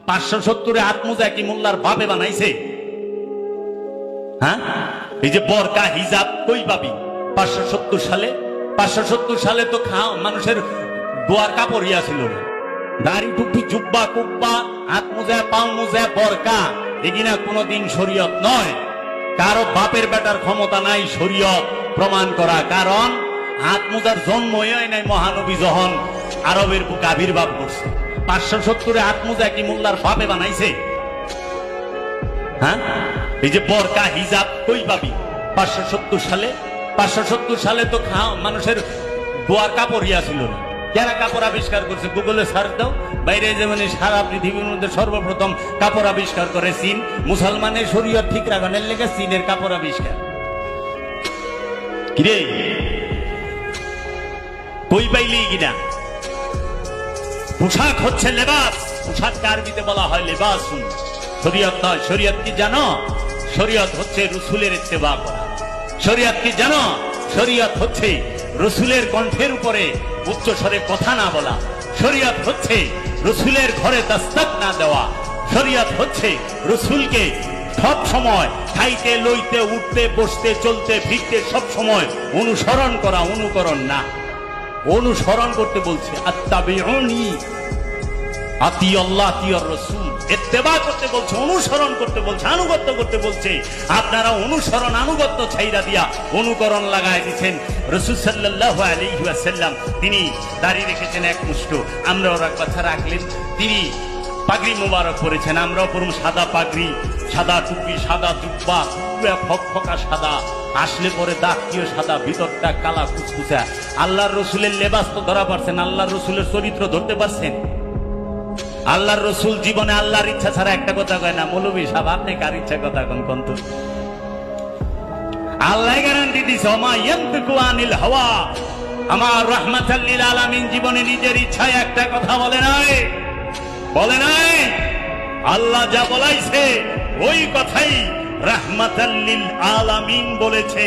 570 হাত মোজা কি মোল্লার বাপে বানাইছে? হ্যাঁ, এই যে বরকা হিজাব কই পাবি 570 সালে? 570 সালে তো মানুষের দোয়ার কাপড় ছিল না। দাড়ি টুপি জুব্বা কুব্বা হাত মোজা পাও মোজা বরকা এগিনা কোনোদিন শরীয়ত নয়। কারো বাপের বেটার ক্ষমতা নাই শরীয়ত প্রমাণ করা, কারণ হাত মোজার জন্মই হয় নাই মহানবী যখন আরবের বুকে আবির্ভাব করছে। 570 হাত মোজা কি মোল্লার বাপে বানাইছে? হ্যাঁ, এই যে বরকা হিজাব কই পাবি 570 সালে? 570 সালে তো মানুষের দোয়ার কাপড় ছিল না। যারা কাপড় আবিষ্কার করছে গুগলে সার্চ দাও, বাইরে যেমন সারা পৃথিবীর মধ্যে সর্বপ্রথম কাপড় আবিষ্কার করে চীন। মুসলমানের শরীয়ত ঠিক রাখানোর লেগে চীনের কাপড় আবিষ্কার। কিরে কই পাইলি কিনা? পোশাক হচ্ছে লেবাস, পোশাককে আরবিতে বলা হয় লেবাস। শরীয়ত নয়। শরীয়ত কি জানো? শরীয়ত হচ্ছে রসুলের ইত্তেবা করা। শরীয়ত কি জানো? শরীয়ত হচ্ছে রসুলের কণ্ঠের উপরে উচ্চ স্বরে কথা না বলা। শরীয়ত হচ্ছে রসুলের ঘরে দস্তক না দেওয়া। শরীয়ত হচ্ছে রসুলকে সব সময় খাইতে লইতে উঠতে বসতে চলতে ফিরতে সব সময় অনুসরণ করা, অনুকরণ না। অনুসরণ করতে বলছে আত্তাবিউনি, আতিউল্লাহ আতিউর রাসূল। ইত্তেবা করতে বলছে, অনুসরণ করতে বলছে, আনুগত্য করতে বলছে। আপনারা অনুসরণ আনুগত্য ছাইরা দিয়া অনুকরণ লাগায় দিচ্ছেন। রাসূল সাল্লাল্লাহু আলাইহি ওয়াসাল্লাম তিনি দাড়ি রেখেছেন এক মুষ্ট, আমরাও কথা রাখলেন। তিনি পাগড়ি মোবারক পরেছেন, আমরাও পরম সাদা পাগড়ি, সাদা টুপি, সাদা জুব্বা, পুরা ফকফকা সাদা, আসলে পরে দাগটিও সাদা, ভিতরটা কালা কুচকুচা। আল্লাহর রসুলের লেবাস তো ধরা পারছেন, আল্লাহর রসুলের চরিত্র ধরতে পারছেন? আল্লাহর রসুল জীবনে আল্লাহর ইচ্ছা ছাড়া একটা কথা কয় না। মৌলভী সাহেব আপনি কার ইচ্ছা কথা কোন তো? আল্লাহ গ্যারান্টি দিছে ওমা ইয়ানতিকু আনিল হাওয়া, আমার রাহমাতাল লিল আলামিন জীবনে নিজের ইচ্ছায় একটা কথা বলে নাই, বলে নাই। আল্লাহ যা বলাইছে ওই কথাই রাহমাতাল লিল আলামিন বলেছে।